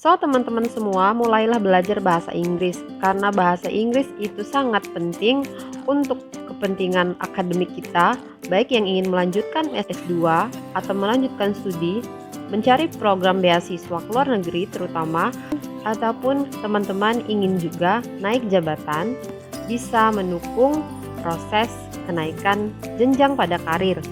So, teman-teman semua mulailah belajar bahasa Inggris karena bahasa Inggris itu sangat penting untuk kepentingan akademik kita, baik yang ingin melanjutkan S2 atau melanjutkan studi, mencari program beasiswa ke luar negeri terutama, ataupun teman-teman ingin juga naik jabatan, bisa mendukung proses kenaikan jenjang pada karir.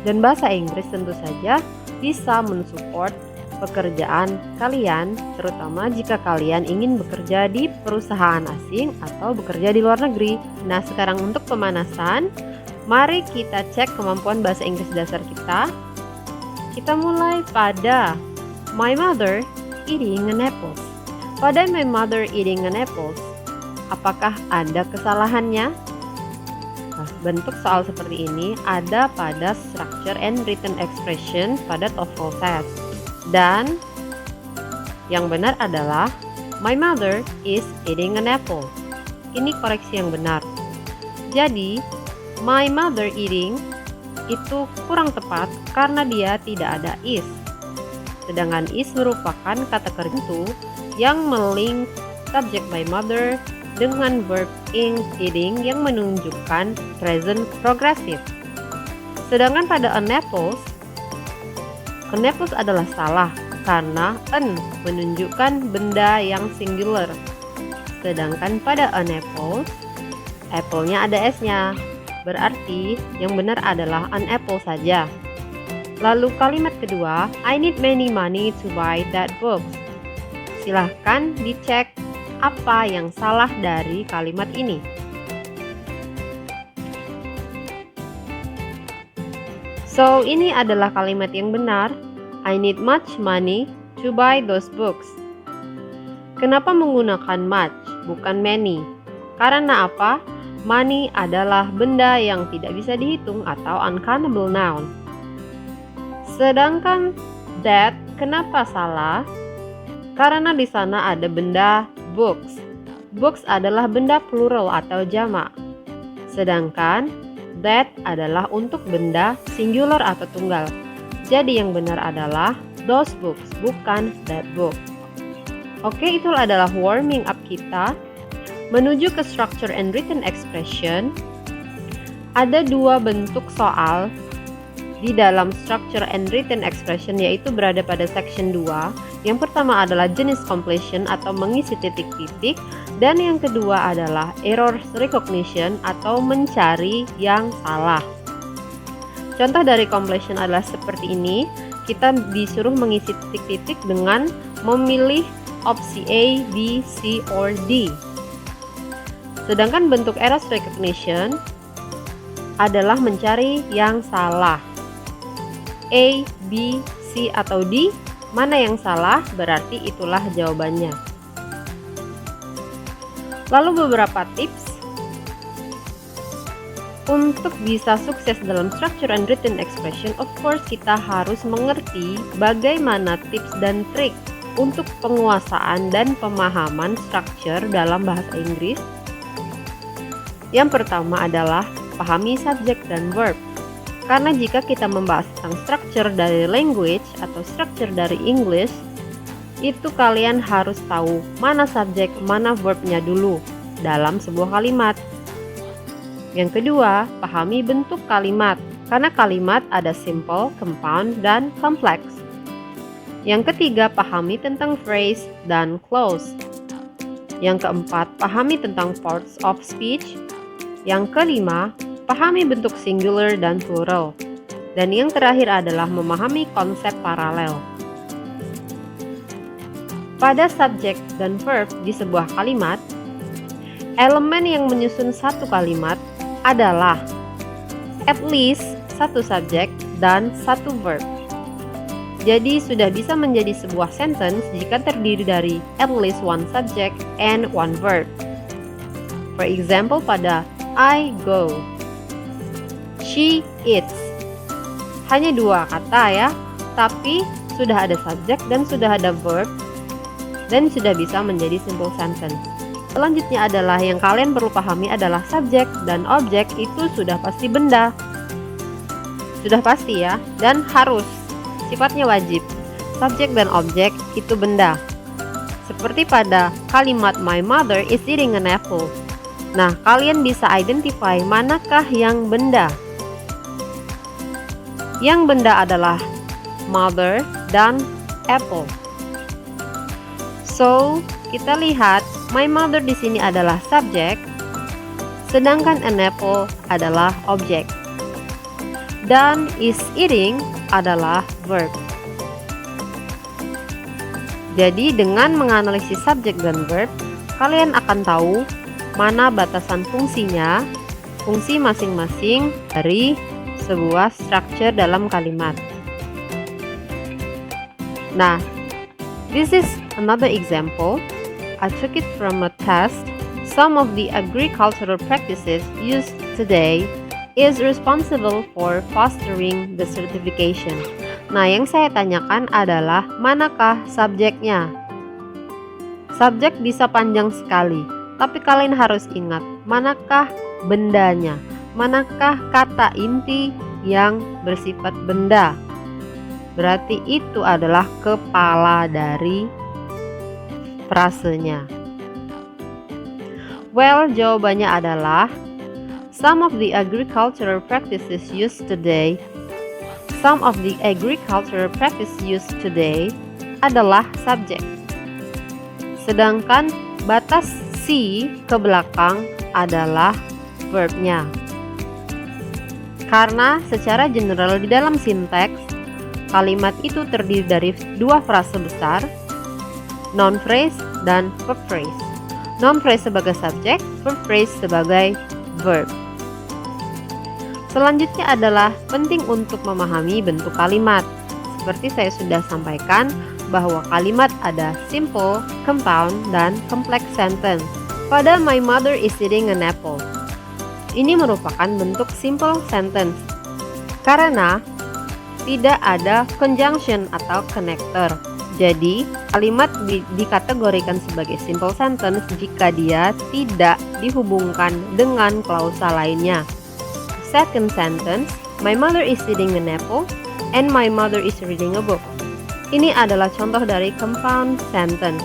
Dan bahasa Inggris tentu saja bisa mensupport pekerjaan kalian, terutama jika kalian ingin bekerja di perusahaan asing atau bekerja di luar negeri. Nah, sekarang untuk pemanasan, mari kita cek kemampuan bahasa Inggris dasar kita. Kita mulai pada My mother eating an apple. Pada my mother eating an apple, apakah ada kesalahannya? Nah, bentuk soal seperti ini ada pada structure and written expression pada TOEFL test. Dan yang benar adalah my mother is eating an apple. Ini koreksi yang benar. Jadi my mother eating itu kurang tepat karena dia tidak ada is. Sedangkan is merupakan kata kerja yang melink subject by mother dengan verb eating yang menunjukkan present progressive. Sedangkan pada an apples adalah salah karena an menunjukkan benda yang singular. Sedangkan pada an apple, apple-nya ada s-nya. Berarti yang benar adalah an apple saja. Lalu kalimat kedua, I need many money to buy that book. Silahkan dicek apa yang salah dari kalimat ini. So, ini adalah kalimat yang benar. I need much money to buy those books. Kenapa menggunakan much, bukan many? Karena apa? Money adalah benda yang tidak bisa dihitung atau uncountable noun. Sedangkan that, kenapa salah? Karena di sana ada benda books. Books adalah benda plural atau jamak. Sedangkan that adalah untuk benda singular atau tunggal. Jadi yang benar adalah those books, bukan that book. Oke, itu adalah warming up kita. Menuju ke structure and written expression, ada dua bentuk soal di dalam structure and written expression, yaitu berada pada section 2. Yang pertama adalah jenis completion atau mengisi titik-titik, dan yang kedua adalah error recognition atau mencari yang salah. Contoh dari completion adalah seperti ini. Kita disuruh mengisi titik-titik dengan memilih opsi A, B, C, or D. Sedangkan bentuk error recognition adalah mencari yang salah. A, B, C, atau D, mana yang salah berarti itulah jawabannya. Lalu beberapa tips untuk bisa sukses dalam structure and written expression. Of course, kita harus mengerti bagaimana tips dan trik untuk penguasaan dan pemahaman structure dalam bahasa Inggris. Yang pertama adalah pahami subjek dan verb. Karena jika kita membahas tentang structure dari language atau structure dari English, itu kalian harus tahu mana subjek, mana verbnya dulu dalam sebuah kalimat. Yang kedua, pahami bentuk kalimat. Karena kalimat ada simple, compound, dan complex. Yang ketiga, pahami tentang phrase dan clause. Yang keempat, pahami tentang parts of speech. Yang kelima, pahami bentuk singular dan plural. Dan yang terakhir adalah memahami konsep paralel. Pada subjek dan verb di sebuah kalimat, elemen yang menyusun satu kalimat adalah at least satu subjek dan satu verb. Jadi sudah bisa menjadi sebuah sentence jika terdiri dari at least one subject and one verb. For example, pada I go, she eats. Hanya dua kata ya, tapi sudah ada subjek dan sudah ada verb, dan sudah bisa menjadi simple sentence. Selanjutnya adalah yang kalian perlu pahami adalah subjek dan objek itu sudah pasti benda. Sudah pasti ya, dan harus, sifatnya wajib. Subjek dan objek itu benda. Seperti pada kalimat my mother is eating an apple. Nah, kalian bisa identify manakah yang benda. Yang benda adalah mother dan apple. So, kita lihat my mother di sini adalah subjek, sedangkan an apple adalah objek. Dan is eating adalah verb. Jadi dengan menganalisis subjek dan verb, kalian akan tahu mana batasan fungsinya, fungsi masing-masing dari sebuah structure dalam kalimat. Nah, this is another example. I took it from a test. Some of the agricultural practices used today is responsible for fostering the certification. Nah, yang saya tanyakan adalah manakah subjeknya? Subjek bisa panjang sekali, tapi kalian harus ingat manakah bendanya, manakah kata inti yang bersifat benda. Berarti itu adalah kepala dari frasenya. Well, jawabannya adalah some of the agricultural practices used today. Some of the agricultural practice used today adalah subjek. Sedangkan batas si ke belakang adalah verbnya. Karena secara general di dalam sinteks, kalimat itu terdiri dari dua frase besar, noun phrase dan verb phrase. Noun phrase sebagai subjek, verb phrase sebagai verb. Selanjutnya adalah penting untuk memahami bentuk kalimat. Seperti saya sudah sampaikan bahwa kalimat ada simple, compound, dan complex sentence. Pada my mother is eating an apple, ini merupakan bentuk simple sentence karena tidak ada conjunction atau connector. Jadi, kalimat dikategorikan sebagai simple sentence jika dia tidak dihubungkan dengan klausa lainnya. Second sentence, my mother is eating an apple and my mother is reading a book. Ini adalah contoh dari compound sentence.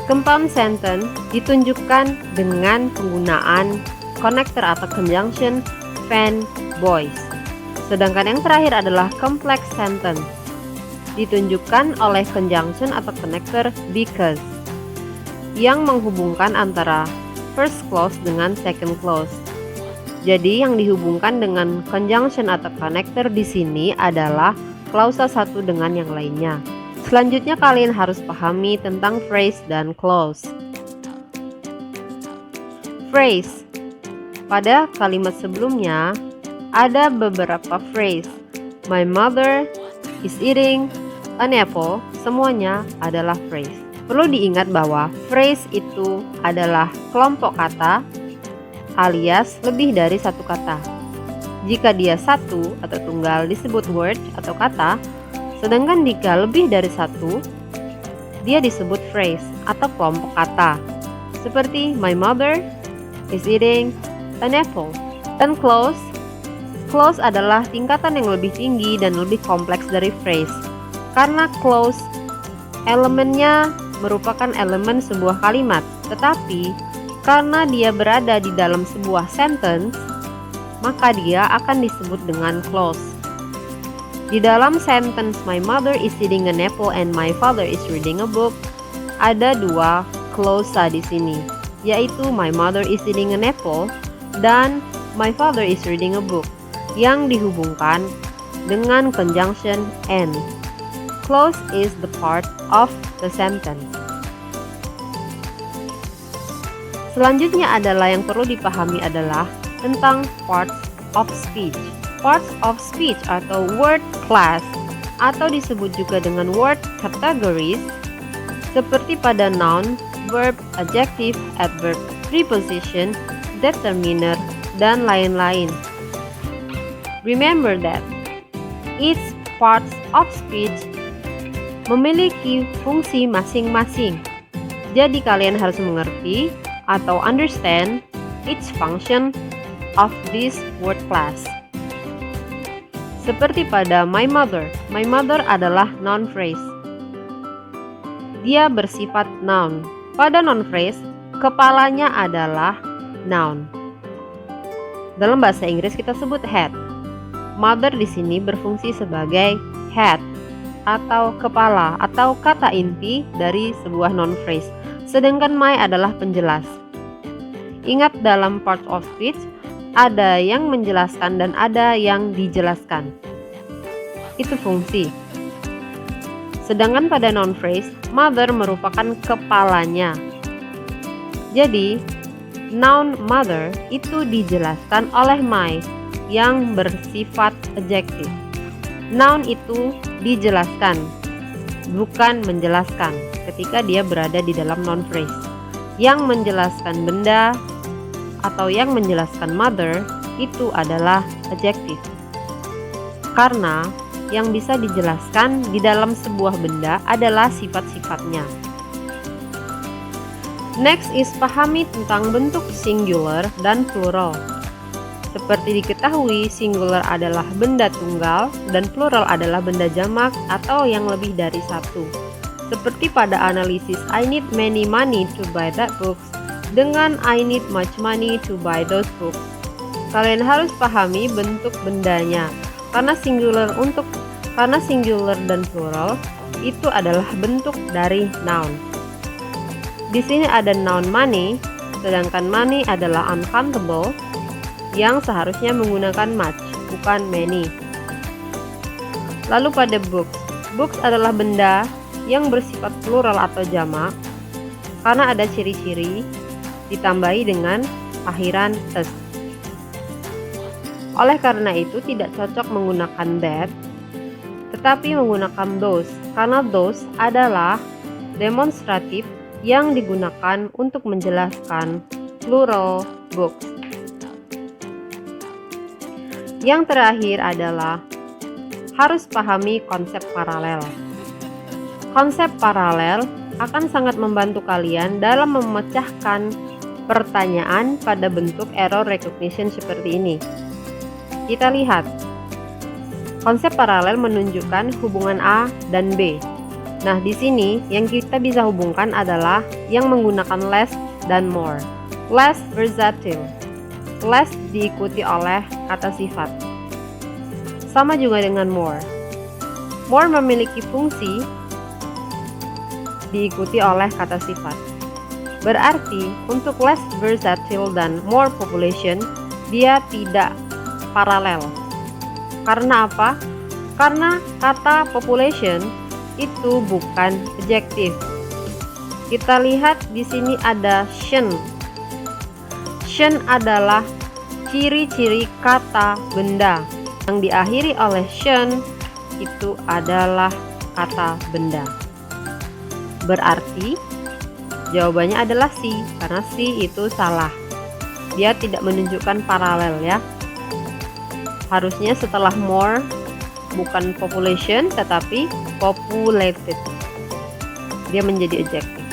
Compound sentence ditunjukkan dengan penggunaan connector atau conjunction fan voice. Sedangkan yang terakhir adalah complex sentence, ditunjukkan oleh conjunction atau connector because, yang menghubungkan antara first clause dengan second clause. Jadi yang dihubungkan dengan conjunction atau connector di sini adalah klausa satu dengan yang lainnya. Selanjutnya kalian harus pahami tentang phrase dan clause. Phrase. Pada kalimat sebelumnya ada beberapa phrase. My mother is eating an apple, semuanya adalah phrase. Perlu diingat bahwa phrase itu adalah kelompok kata alias lebih dari satu kata. Jika dia satu atau tunggal disebut word atau kata, sedangkan jika lebih dari satu, dia disebut phrase atau kelompok kata. Seperti my mother is eating an apple. Dan clause. Clause adalah tingkatan yang lebih tinggi dan lebih kompleks dari phrase. Karena clause elemennya merupakan elemen sebuah kalimat, tetapi karena dia berada di dalam sebuah sentence, maka dia akan disebut dengan clause. Di dalam sentence my mother is eating an apple and my father is reading a book, ada dua clausa di sini, yaitu my mother is eating an apple dan my father is reading a book, yang dihubungkan dengan conjunction and. Clause is the part of the sentence. Selanjutnya adalah yang perlu dipahami adalah tentang parts of speech. Parts of speech atau word class atau disebut juga dengan word categories seperti pada noun, verb, adjective, adverb, preposition, determiner, dan lain-lain. Remember that each parts of speech memiliki fungsi masing-masing. Jadi kalian harus mengerti atau understand each function of this word class. Seperti pada my mother adalah noun phrase. dia bersifat noun. Pada noun phrase, kepalanya adalah noun. Dalam bahasa Inggris kita sebut head. Mother di sini berfungsi sebagai head atau kepala atau kata inti dari sebuah noun phrase. Sedangkan my adalah penjelas. Ingat, dalam part of speech ada yang menjelaskan dan ada yang dijelaskan. Itu fungsi. Sedangkan pada noun phrase, mother merupakan kepalanya. Jadi, noun mother itu dijelaskan oleh my yang bersifat adjektif. Noun itu dijelaskan, bukan menjelaskan ketika dia berada di dalam noun phrase. Yang menjelaskan benda atau yang menjelaskan mother itu adalah adjektif. Karena yang bisa dijelaskan di dalam sebuah benda adalah sifat-sifatnya. Next is pahami tentang bentuk singular dan plural. Seperti diketahui, singular adalah benda tunggal dan plural adalah benda jamak atau yang lebih dari satu. Seperti pada analisis I need many money to buy that books dengan I need much money to buy those books. Kalian harus pahami bentuk bendanya. Karena singular dan plural itu adalah bentuk dari noun. Di sini ada noun money, sedangkan money adalah uncountable yang seharusnya menggunakan much, bukan many. Lalu pada books, books adalah benda yang bersifat plural atau jamak karena ada ciri-ciri ditambahi dengan akhiran s. Oleh karena itu tidak cocok menggunakan that, tetapi menggunakan those, karena those adalah demonstratif yang digunakan untuk menjelaskan plural books. Yang terakhir adalah harus pahami konsep paralel. Konsep paralel akan sangat membantu kalian dalam memecahkan pertanyaan pada bentuk error recognition seperti ini. Kita lihat, konsep paralel menunjukkan hubungan A dan B. Nah, di sini yang kita bisa hubungkan adalah yang menggunakan less dan more. Less versatile. Less diikuti oleh kata sifat. Sama juga dengan more. More memiliki fungsi diikuti oleh kata sifat. Berarti untuk less versatile dan more population, dia tidak paralel. Karena apa? Karena kata population itu bukan adjektif. Kita lihat di sini ada shen. Shen adalah ciri-ciri kata benda. Yang diakhiri oleh shen itu adalah kata benda. Berarti jawabannya adalah C, karena C itu salah. Dia tidak menunjukkan paralel ya. Harusnya setelah more bukan population tetapi populated. Dia menjadi adjektif.